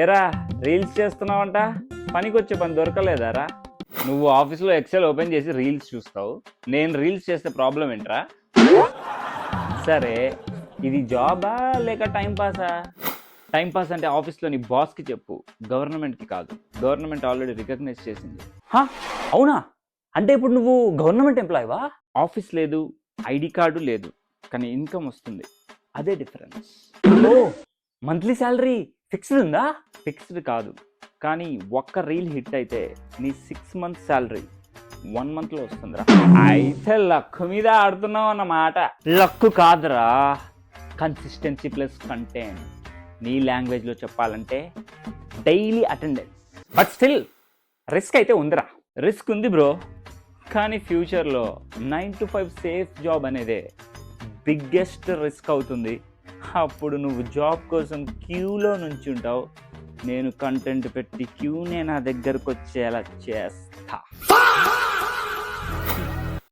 ఏరా రీల్స్ చేస్తున్నావంట, పనికొచ్చే పని దొరకలేదారా? నువ్వు ఆఫీస్లో ఎక్సెల్ ఓపెన్ చేసి రీల్స్ చూస్తావు, నేను రీల్స్ చేస్తే ప్రాబ్లం ఏంట్రా? సరే, ఇది జాబా లేక టైంపాసా? టైంపాస్ అంటే ఆఫీస్లో నీ బాస్కి చెప్పు, గవర్నమెంట్కి కాదు. గవర్నమెంట్ ఆల్రెడీ రికగ్నైజ్ చేసింది. అవునా? అంటే ఇప్పుడు నువ్వు గవర్నమెంట్ ఎంప్లాయీవా? ఆఫీస్ లేదు, ఐడి కార్డు లేదు, కానీ ఇన్కమ్ వస్తుంది. అదే డిఫరెన్స్. ఓ, మంత్లీ శాలరీ ఫిక్స్డ్ ఉందా? ఫిక్స్డ్ కాదు, కానీ ఒక్క రీల్ హిట్ అయితే నీ 6 months శాలరీ 1 monthలో వస్తుందిరా. అయితే లక్ మీద ఆడుతున్నావు అన్నమాట. లక్ కాదురా, కన్సిస్టెన్సీ ప్లస్ కంటెంట్. నీ లాంగ్వేజ్లో చెప్పాలంటే daily attendance. But still risk అయితే ఉందిరా. రిస్క్ ఉంది బ్రో, కానీ ఫ్యూచర్లో 9 to 5 సేఫ్ జాబ్ అనేదే బిగ్గెస్ట్ రిస్క్ అవుతుంది. అప్పుడు నువ్వు జాబ్ కోసం క్యూలో నుంచి ఉంటావు, నేను కంటెంట్ పెట్టి క్యూనే నా దగ్గరకు వచ్చేలా చేస్తా.